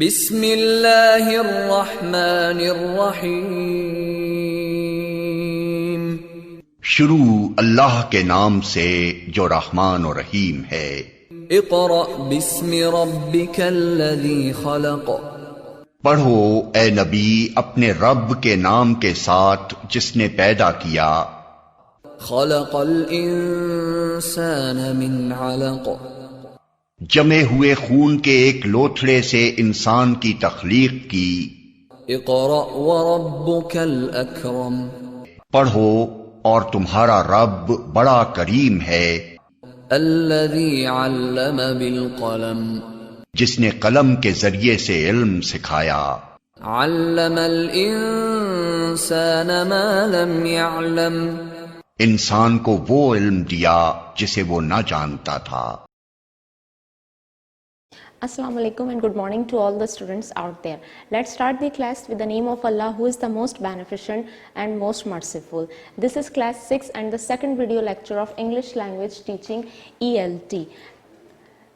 بسم اللہ الرحمن الرحیم. شروع اللہ کے نام سے جو رحمان و رحیم ہے. اقرأ بسم ربک الذی خلق. پڑھو اے نبی اپنے رب کے نام کے ساتھ جس نے پیدا کیا. خلق الانسان من علق. جمے ہوئے خون کے ایک لوتھڑے سے انسان کی تخلیق کی. اقرأ وربک الاکرم. پڑھو اور تمہارا رب بڑا کریم ہے. الذی علم بالقلم. جس نے قلم کے ذریعے سے علم سکھایا. علم الانسان ما لم يعلم. انسان کو وہ علم دیا جسے وہ نہ جانتا تھا. Assalamu alaikum and good morning to all the students out there. Let's start the class with the name of Allah, who is the most beneficent and most merciful. This is class 6 and the second video lecture of English language teaching ELT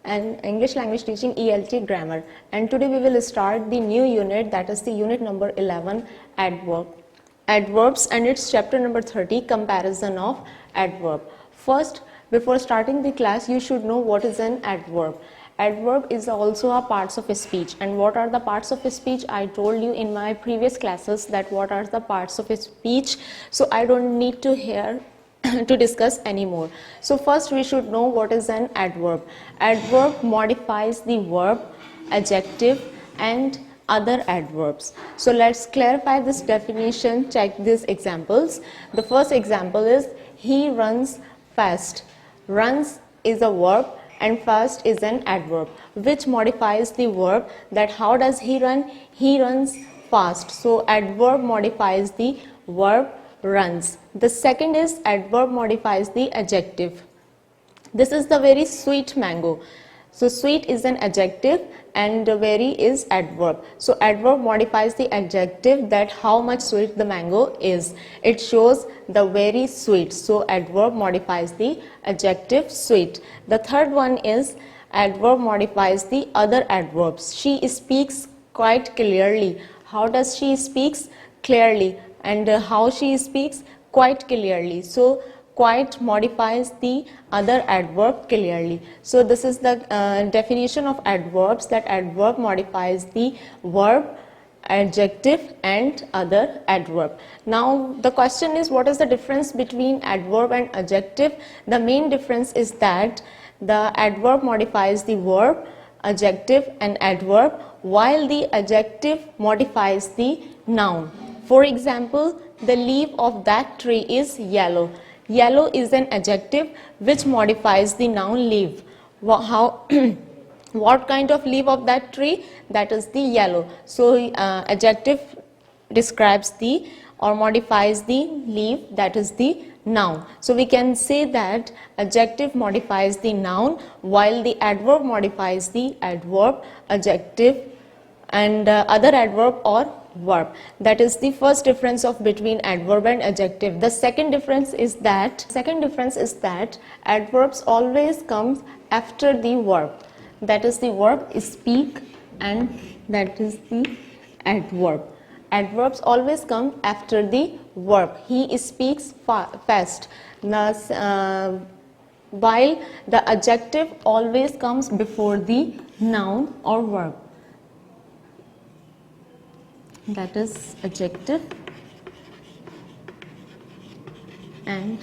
and English language teaching ELT grammar. And today we will start the new unit, that is the unit number 11, adverbs, and it's chapter number 30, comparison of adverb. First, before starting the class, you should know what is an adverb. Adverb is also a parts of a speech. And what are the parts of a speech? I told you in my previous classes that what are the parts of a speech. So I don't need to hear to discuss anymore. So first we should know what is an adverb. Adverb modifies the verb, adjective and other adverbs. So let's clarify this definition. Check these examples. The first example is he runs fast. Runs is a verb and fast is an adverb which modifies the verb. That how does he run? He runs fast. So adverb modifies the verb runs. The second is adverb modifies the adjective. This is the very sweet mango. So sweet is an adjective and very is adverb. So adverb modifies the adjective, that how much sweet the mango is. It shows the very sweet. So adverb modifies the adjective sweet. The third one is adverb modifies the other adverbs. She speaks quite clearly. How does she speaks? Clearly. And how she speaks? Quite clearly. So quite modifies the other adverb clearly. So this is the definition of adverbs, that adverb modifies the verb, adjective and other adverb. Now the question is, what is the difference between adverb and adjective? The main difference is that the adverb modifies the verb, adjective and adverb, while the adjective modifies the noun. For example, the leaf of that tree is yellow. Yellow is an adjective which modifies the noun leaf. How what kind of leaf of that tree? That is the yellow. So adjective describes the or modifies the leaf, that is the noun. So we can say that adjective modifies the noun while the adverb modifies the adverb, adjective and other adverb or verb. That is the first difference of between adverb and adjective. The second difference is that adverbs always comes after the verb. That is the verb speak and that is the adverb. Adverbs always come after the verb. He speaks fast. While the adjective always comes before the noun or verb. That is adjective and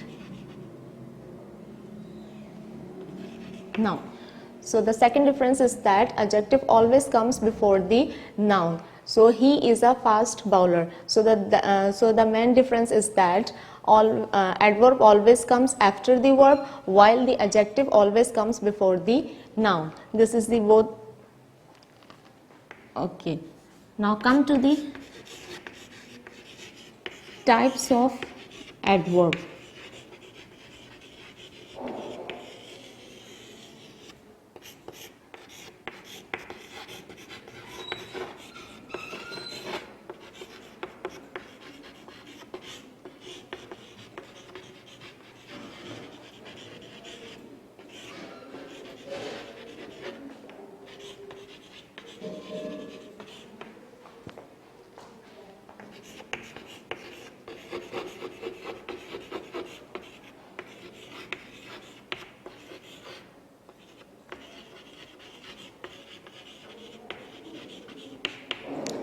noun. So the second difference is that adjective always comes before the noun. So he is a fast bowler. So the main difference is that adverb always comes after the verb while the adjective always comes before the noun. This is the both. Okay. Now come to the types of adverb.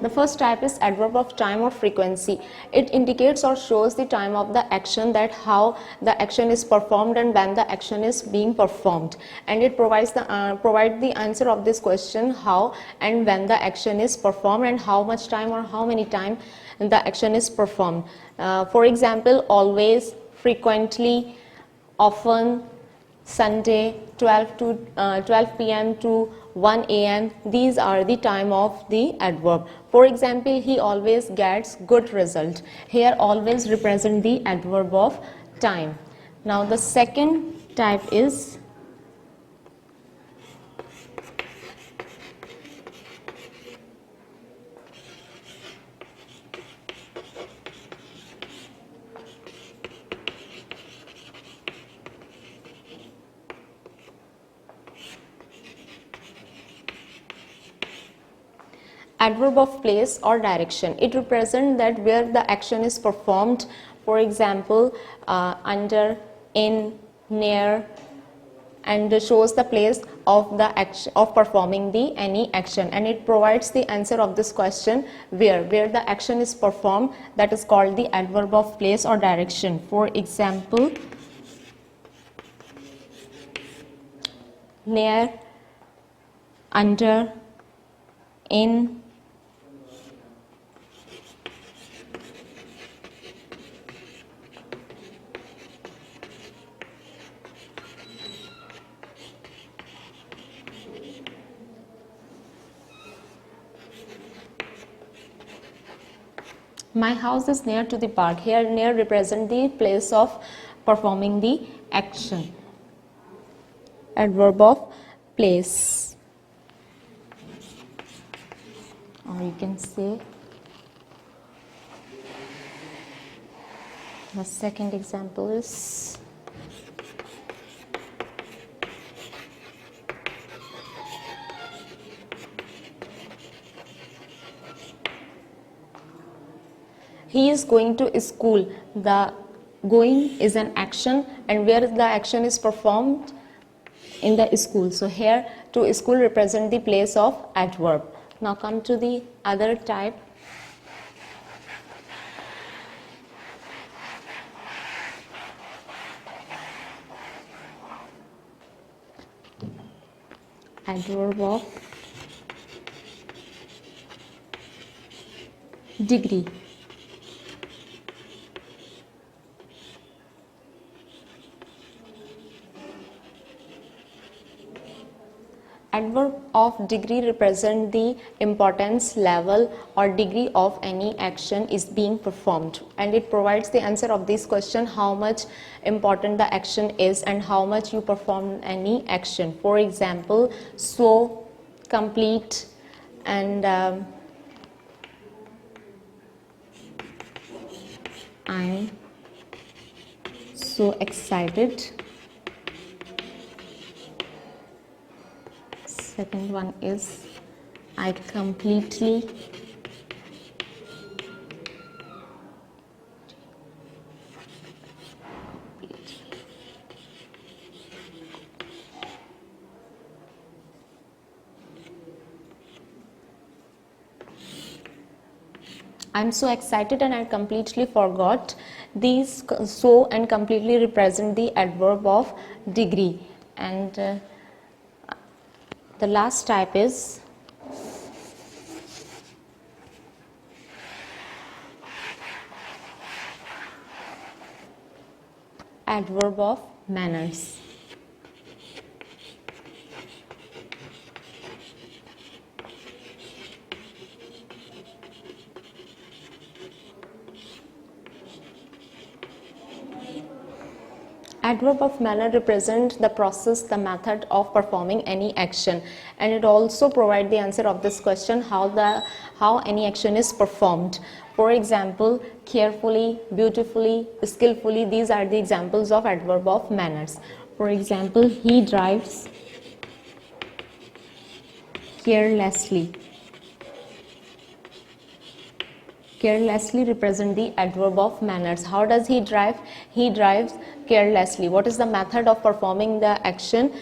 The first type is adverb of time or frequency. It indicates or shows the time of the action, that how the action is performed and when the action is being performed, and it provides the answer of this question, how and when the action is performed and how much time or how many time the action is performed. For example, always, frequently, often, Sunday, 12 p.m. to 1 a.m. These are the time of the adverb. For example, he always gets good result. Here always represent the adverb of time. Now the second type is adverb of place or direction. It represents that where the action is performed. For example, under, in, near, and shows the place of the action of performing the any action, and it provides the answer of this question, where the action is performed. That is called the adverb of place or direction. For example, near, under, in, my house is near to the park. Here near represent the place of performing the action. Adverb of place, or you can say the second example is he is going to school. The going is an action, and where the action is performed, in the school. So here to school represent the place of adverb. Now come to the other type. Adverb of degree. Adverb of degree represent the importance, level, or degree of any action is being performed, and it provides the answer of this question, how much important the action is and how much you perform any action. For example, so, complete, and I'm so excited. Second one is I completely I'm so excited and I completely forgot. These so and completely represent the adverb of degree. And the last type is adverb of manners. Adverb of manner represent the process, the method of performing any action, and it also provide the answer of this question, how any action is performed. For example, carefully, beautifully, skillfully, these are the examples of adverb of manners. For example, he drives carelessly. Carelessly represent the adverb of manners. How does he drive? He drives carelessly. What is the method of performing the action?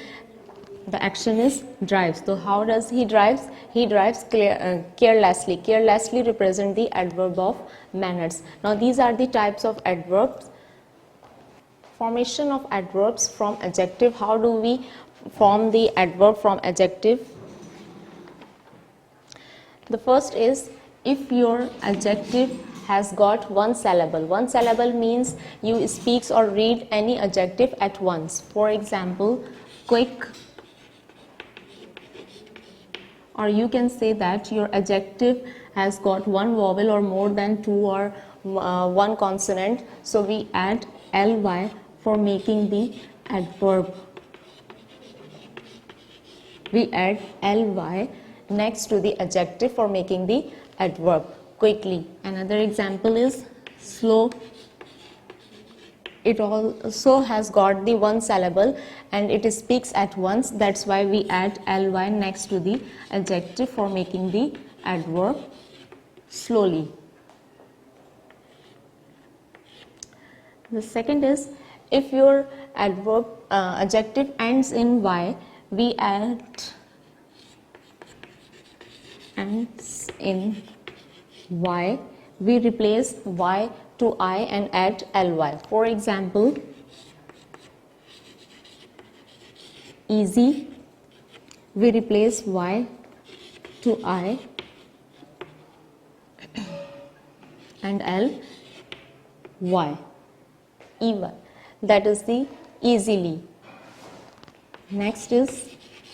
The action is drives. So how does he drives? He drives carelessly. Carelessly represent the adverb of manners. Now these are the types of adverbs. Formation of adverbs from adjective. How do we form the adverb from adjective? The first is if your adjective has got one syllable. One syllable means you speak or read any adjective at once. For example, quick, or you can say that your adjective has got one vowel or more than two or one consonant. So we add ly for making the adverb. We add ly next to the adjective for making the adverb. Quickly. Another example is slow. It also has got the one syllable and it speaks at once. That's why we add ly next to the adjective for making the adverb slowly. The second is if your adjective ends in y, we add ends in y, we replace y to I and add ly. For example, easy, we replace y to I and ly. Ey, that is the easily. Next is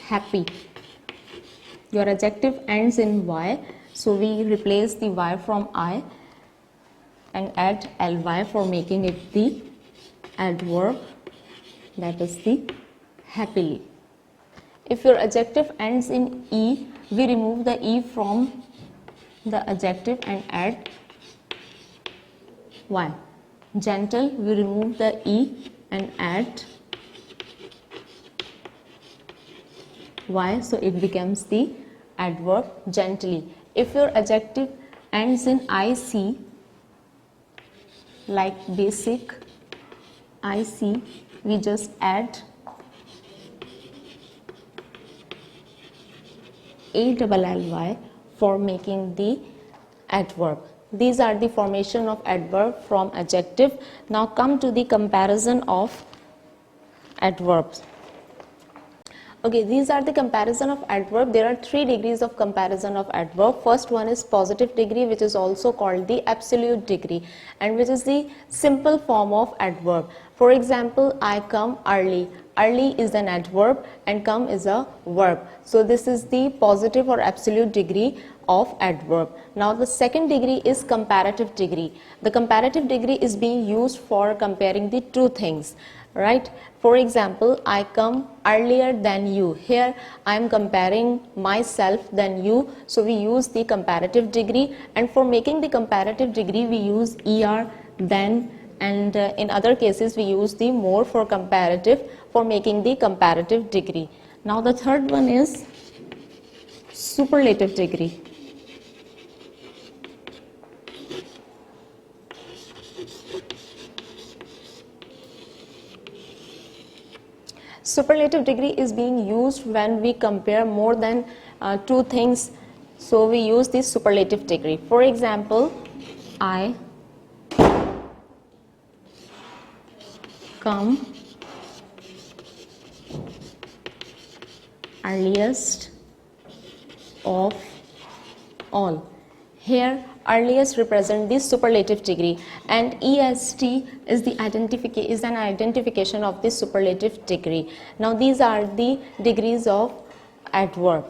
happy. Your adjective ends in y, so we replace the y from I and add ly for making it the adverb, that is the happily. If your adjective ends in e, we remove the e from the adjective and add y. Gentle, we remove the e and add y, so it becomes the adverb gently. If your adjective ends in ic, like basic, ic, we just add ally for making the adverb. These are the formation of adverb from adjective. Now come to the comparison of adverbs. Okay, these are the comparison of adverb. There are 3 degrees of comparison of adverb. First one is positive degree, which is also called the absolute degree, and which is the simple form of adverb. For example, I come early. Early is an adverb and come is a verb. So this is the positive or absolute degree of adverb. Now the second degree is comparative degree. The comparative degree is being used for comparing the two things, right? For example, I come earlier than you. Here I am comparing myself than you, so we use the comparative degree, and for making the comparative degree we use er, then, and in other cases we use the more for comparative for making the comparative degree. Now the third one is superlative degree. Superlative degree is being used when we compare more than two things, so we use this superlative degree. For example, I come earliest of all. Here earliest represent the superlative degree, and est is an identification of the superlative degree. Now these are the degrees of adverb.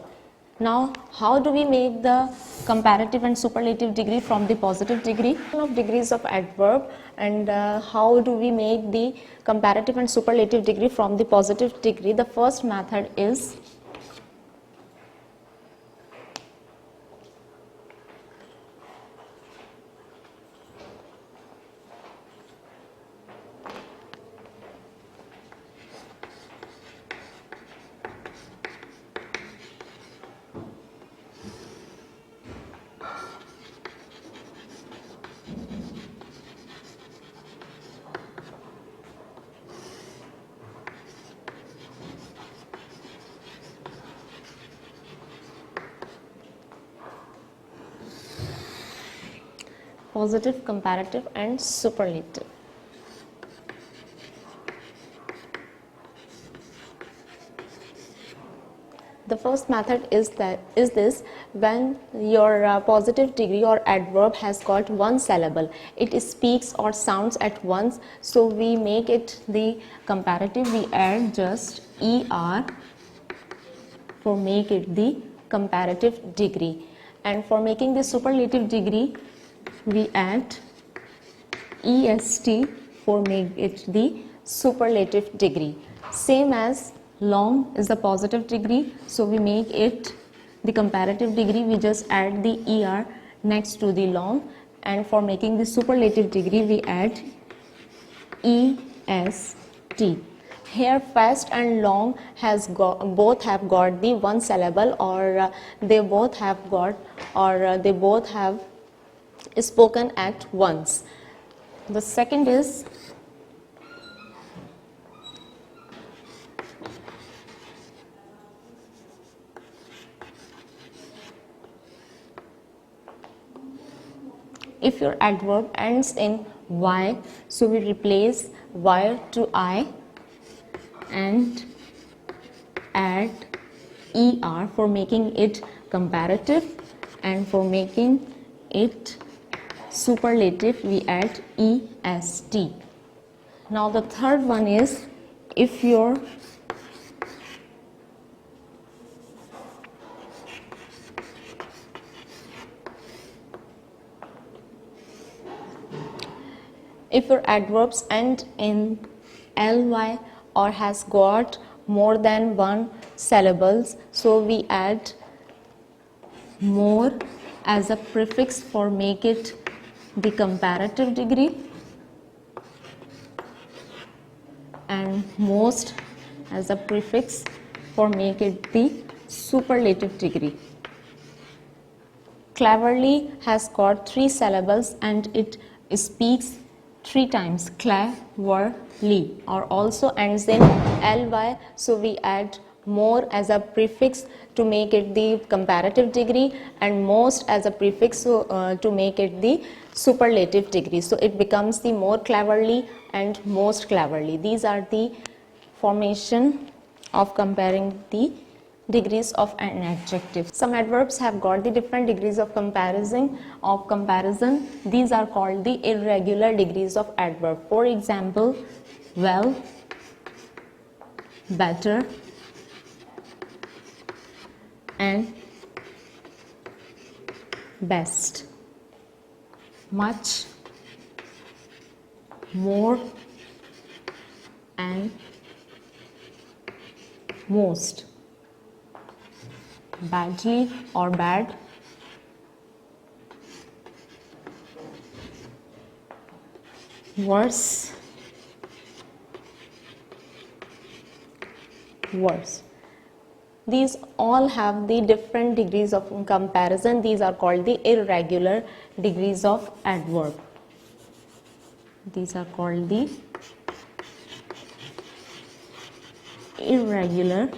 Now how do we make the comparative and superlative degree from the positive degree? Of degrees of adverb, and how do we make the comparative and superlative degree from the positive degree? The first method is positive, comparative and superlative. The first method is this: when your positive degree or adverb has got one syllable, it speaks or sounds at once, so we make it the comparative. We add just er for make it the comparative degree, and for making the superlative degree we add est for make it the superlative degree. Same as long is the positive degree, so we make it the comparative degree. We just add the er next to the long, and for making the superlative degree we add est. Here fast and long both have got the one syllable, or they both have spoken at once. The second is if your adverb ends in y, so we replace y to I and add er for making it comparative, and for making it superlative we add est. Now the third one is if your adverbs end in ly or has got more than one syllables, so we add more as a prefix for make it the comparative degree, and most as a prefix for make it the superlative degree. Cleverly has got 3 syllables and it speaks 3 times, cleverly, or also ends in ly, so we add more as a prefix to make it the comparative degree, and most as a prefix to make it the superlative degree, so it becomes the more cleverly and most cleverly. These are the formation of comparing the degrees of an adjective. Some adverbs have got the different degrees of comparison. These are called the irregular degrees of adverb. For example, well, better, and best, much, more, and most, badly or bad, worse, worse. These all have the different degrees of comparison. These are called the irregular degrees of adverb. These are called the irregular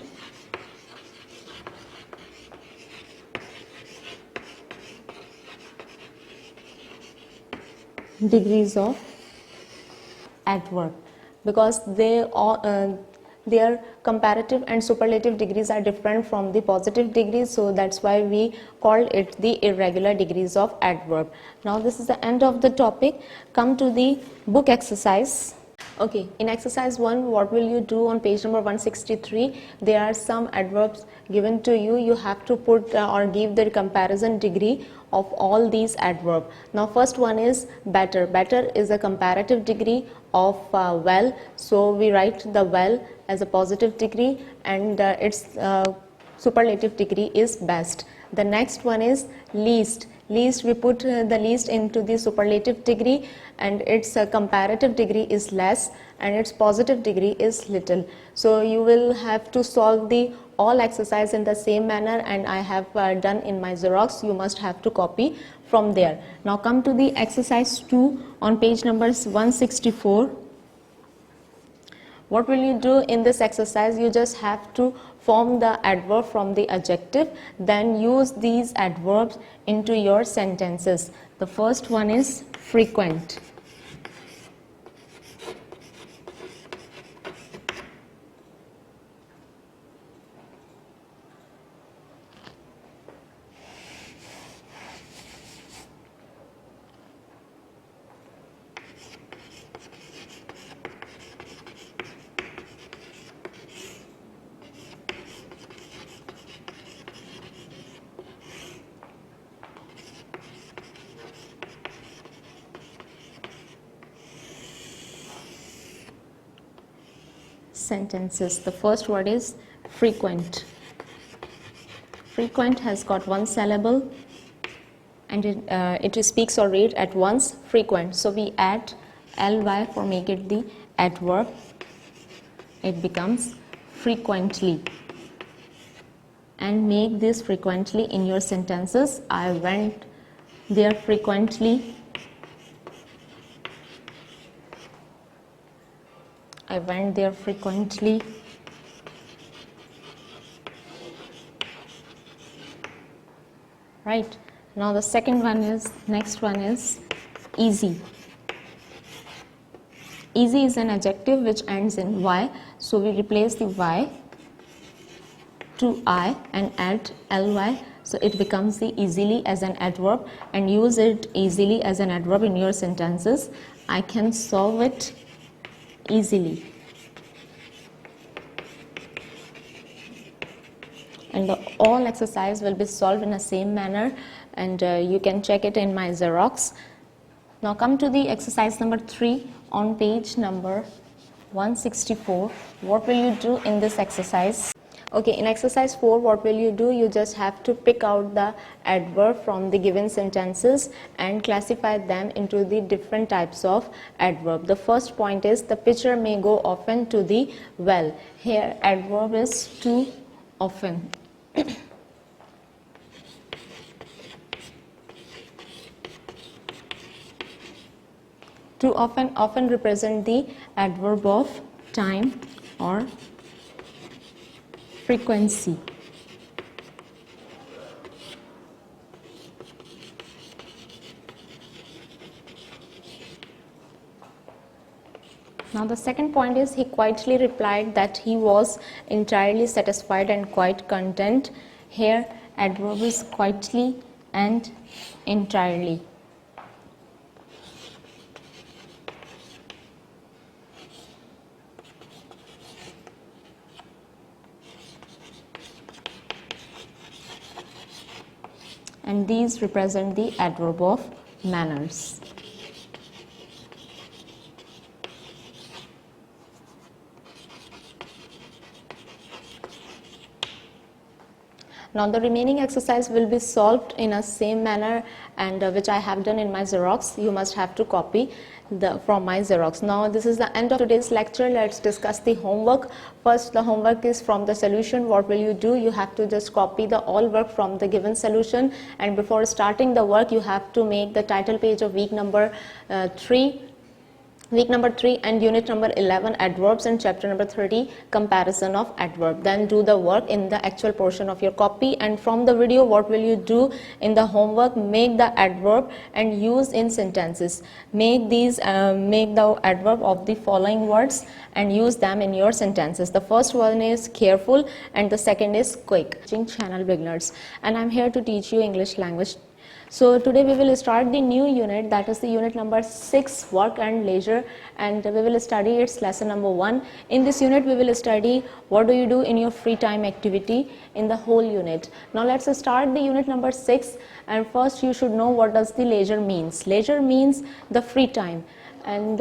degrees of adverb, because they all their comparative and superlative degrees are different from the positive degrees, so that's why we call it the irregular degrees of adverb. Now this is the end of the topic. Come to the book exercise. Okay, in exercise 1, what will you do on page number 163? There are some adverbs given to you. You have to put or give the comparison degree of all these adverbs. Now first one is better. Better is a comparative degree of well, so we write the well as a positive degree, and its superlative degree is best. The next one is least. Least, we put the least into the superlative degree, and its comparative degree is less, and its positive degree is little. So you will have to solve the all exercise in the same manner, and I have done in my Xerox. You must have to copy from there. Now come to the exercise 2 on page number 164. What will you do in this exercise? You just have to form the adverb from the adjective, then use these adverbs into your sentences. The first one is frequent. Sentences. The first word is frequent. Frequent has got one syllable and it speaks or read at once, frequent. So we add ly for make it the adverb. It becomes frequently. And make this frequently in your sentences. I went there frequently. I went there frequently. Right. Now the next one is easy. Easy is an adjective which ends in y. So we replace the y to I and add ly. So it becomes the easily as an adverb, and use it easily as an adverb in your sentences. I can solve it easily. And all exercise will be solved in the same manner, and you can check it in my Xerox. Now come to the exercise number 3 on page number 164. What will you do in this exercise? Okay, in exercise 4, what will you do? You just have to pick out the adverb from the given sentences and classify them into the different types of adverb. The first point is the pitcher may go often to the well. Here adverb is too often. Too often represent the adverb of time or frequency. Now the second point is he quietly replied that he was entirely satisfied and quite content. Here adverb is quietly and entirely. And these represent the adverb of manners. Now the remaining exercise will be solved in a same manner, and which I have done in my Xerox. You must have to copy from my Xerox. Now this is the end of today's lecture. Let's discuss the homework. First, the homework is from the solution. What will you do? You have to just copy the all work from the given solution, and before starting the work you have to make the title page of week number 3 and unit number 11 adverbs, and chapter number 30 comparison of adverb. Then do the work in the actual portion of your copy, and from the video what will you do in the homework? Make the adverb and use in sentences. Make the adverb of the following words and use them in your sentences. The first one is careful and the second is quick. Channel beginners, and I'm here to teach you English language. So today we will start the new unit, that is the unit number 6, work and leisure, and we will study its lesson number 1. In this unit we will study what do you do in your free time activity in the whole unit. Now let's start the unit number 6, and first you should know what does the leisure means. Leisure means the free time, and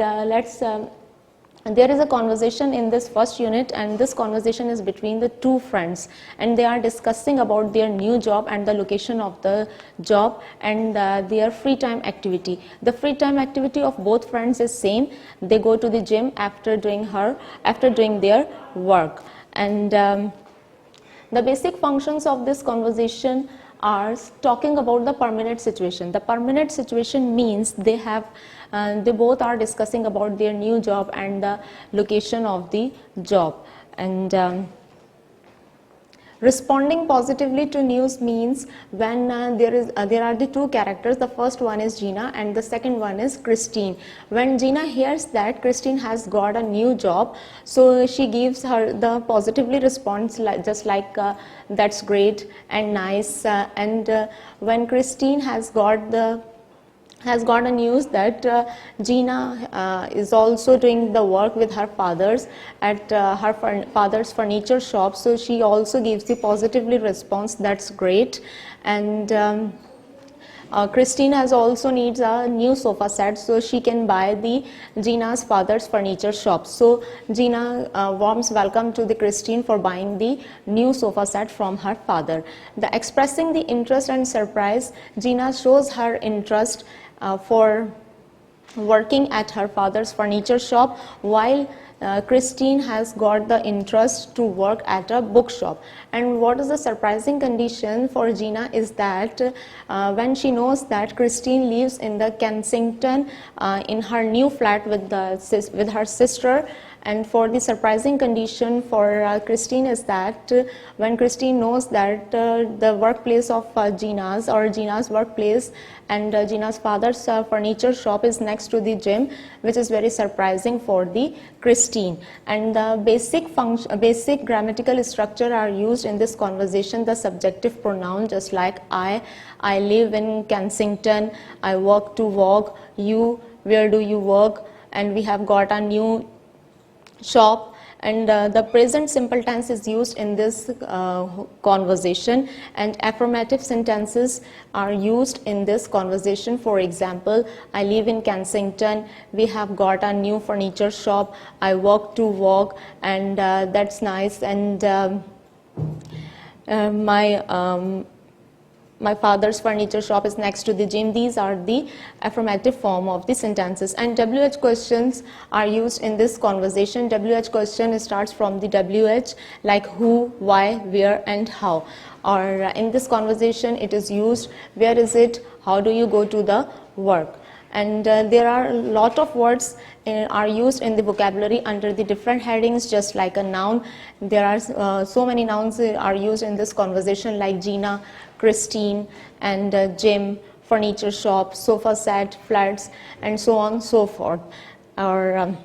there is a conversation in this first unit, and this conversation is between the two friends, and they are discussing about their new job and the location of the job and their free time activity. The free time activity of both friends is same. They go to the gym after doing their work, and the basic functions of this conversation are talking about the permanent situation. The permanent situation means they both are discussing about their new job and the location of the job, and Responding positively to news means when there are the two characters. The first one is Gina and the second one is Christine. When Gina hears that Christine has got a new job, so she gives her the positively response just like that's great and nice. And when Christine has got a news that Gina is also doing the work with her father's at her father's furniture shop, so she also gives the positively response, that's great. And Christine has also needs a new sofa set, so she can buy the Gina's father's furniture shop. So Gina warms welcome to the Christine for buying the new sofa set from her father. The expressing the interest and surprise, Gina shows her interest for working at her father's furniture shop, while Christine has got the interest to work at a bookshop. And what is the surprising condition for Gina is that when she knows that Christine lives in the Kensington in her new flat with her sister. And for the surprising condition for Christine is that when Christine knows that the workplace of Gina's workplace and Gina's father's furniture shop is next to the gym, which is very surprising for the Christine. And the basic grammatical structure are used in this conversation. The subjective pronoun, just like I live in Kensington, I work to walk, you, where do you work, and we have got a new shop. And the present simple tense is used in this conversation, and affirmative sentences are used in this conversation. For example, I live in Kensington, we have got a new furniture shop, I work to walk, and that's nice, and my father's furniture shop is next to the gym. These are the affirmative form of the sentences. And WH questions are used in this conversation. WH question starts from the WH, like who, why, where, and how. Or in this conversation it is used, where is it, how do you go to the work. And there are a lot of words are used in the vocabulary under the different headings, just like a noun. There are so many nouns are used in this conversation, like Gina, Christine, and gym, furniture shop, sofa set, flats, and so on and so forth. Or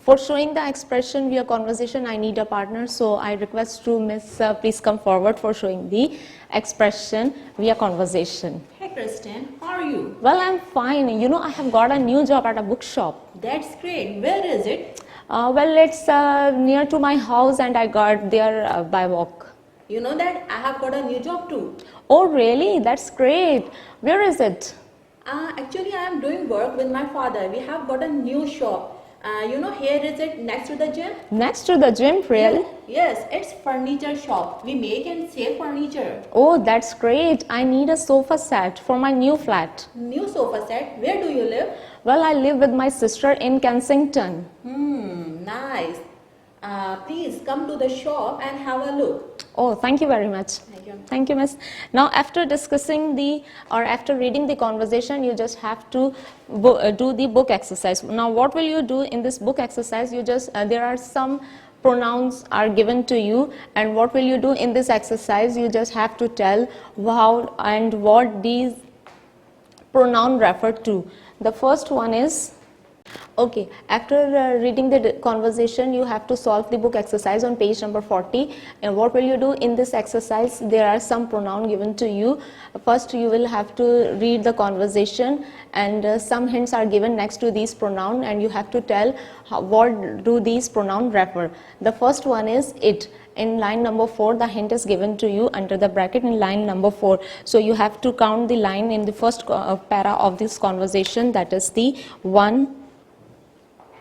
for showing the expression via conversation, I need a partner, so I request to Miss please come forward for showing the expression via conversation. Hey Kristen, how are you? Well, I'm fine. You know, I have got a new job at a bookshop. That's great. Where is it? Well, it's near to my house, and I got there by walk. You know that I have got a new job too. Oh, really? That's great. Where is it? Actually, I am doing work with my father. We have got a new shop. Here is it next to the gym. Next to the gym, really? Yes, it's furniture shop. We make and sell furniture. Oh, that's great. I need a sofa set for my new flat. New sofa set. Where do you live? Well, I live with my sister in Kensington. Nice. Please come to the shop and have a look. Oh, thank you very much. Thank you. Thank you, miss. Now, after after reading the conversation, you just have to do the book exercise. Now, what will you do in this book exercise? You just, there are some pronouns are given to you, and what will you do in this exercise? You just have to tell how and what these pronoun refer to. The first one is, okay, after reading the conversation, you have to solve the book exercise on page number 40. And what will you do in this exercise? There are some pronoun given to you. First, you will have to read the conversation, and some hints are given next to these pronoun, and you have to tell what do these pronoun refer. The first one is it. In line number 4, the hint is given to you under the bracket in line number 4. So you have to count the line in the first para of this conversation, that is the 1,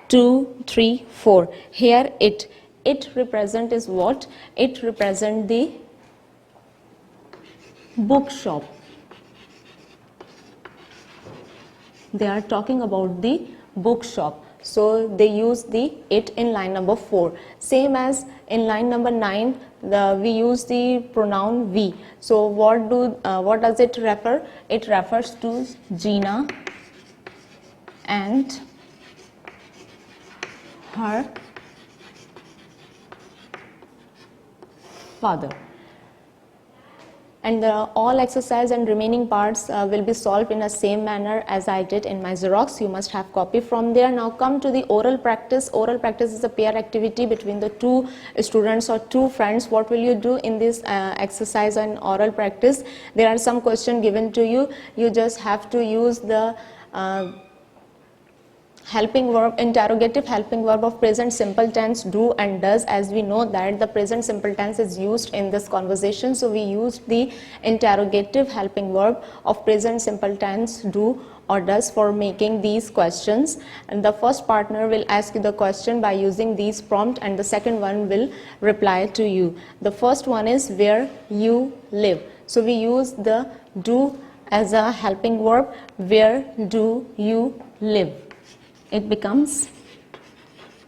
2, 3, 4. Here it represent is what? It represent the bookshop. They are talking about the bookshop. So they use the it in line number 4. Same as in line number 9, we use the pronoun we. So what does it refer? It refers to Gina and her father. And all exercise and remaining parts will be solved in the same manner as I did in my Xerox. You must have copy from there. Now come to the oral practice. Oral practice is a pair activity between the two students or two friends. What will you do in this exercise and oral practice? There are some questions given to you. You just have to use the helping verb, interrogative helping verb of present simple tense, do and does. As we know that the present simple tense is used in this conversation, so we used the interrogative helping verb of present simple tense, do or does, for making these questions. And the first partner will ask you the question by using these prompt, and the second one will reply to you. The first one is where you live. So we use the do as a helping verb. Where do you live? It becomes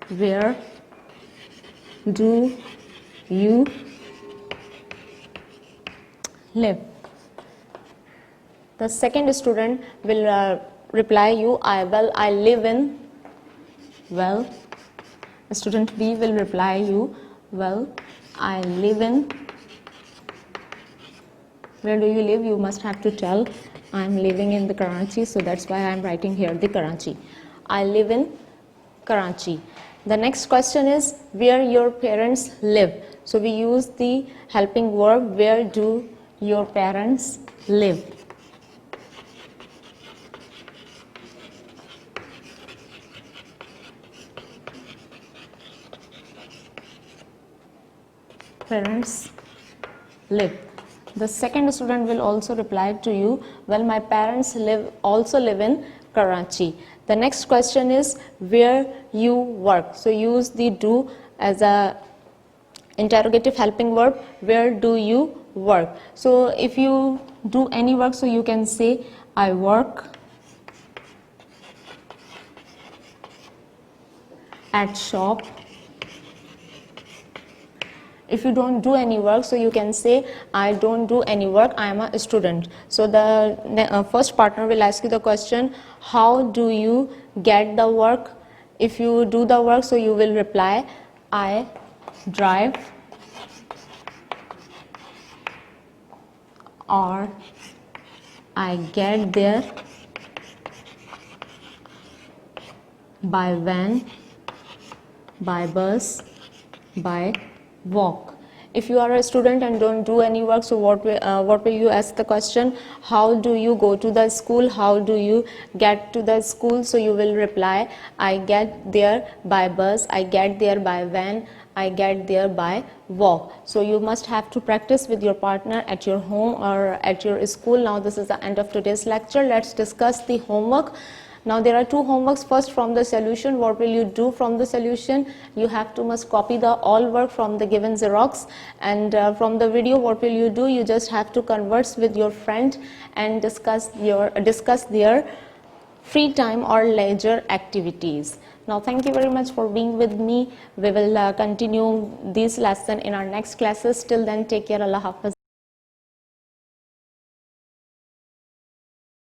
where do you live. The second student will reply you, I live in, well. Student B will reply you, well, I live in. Where do you live? You must have to tell, I am living in the Karachi, so that's why I am writing here the Karachi. I live in Karachi. The next question is where your parents live. So we use the helping verb, where do your parents live. Parents live. The second student will also reply to you, well, my parents also live in Karachi. The next question is where you work. So use the do as a interrogative helping verb. Where do you work? So if you do any work, so you can say I work at shop. If you don't do any work, so you can say I don't do any work, I am a student. So the first partner will ask you the question, how do you get the work? If you do the work, so you will reply, I drive, or I get there by van, by bus, by walk. If you are a student and don't do any work, so what will you ask the question, how do you go to the school, how do you get to the school? So you will reply, I get there by bus, I get there by van, I get there by walk. So you must have to practice with your partner at your home or at your school. Now this is the end of today's lecture. Let's discuss the homework. Now there are two homeworks. First, from the solution, what will you do from the solution? You must copy the all work from the given Xerox, and from the video, what will you do? You just have to converse with your friend and discuss their free time or leisure activities. Now thank you very much for being with me. We will continue this lesson in our next classes. Till then, take care. Allah Hafiz.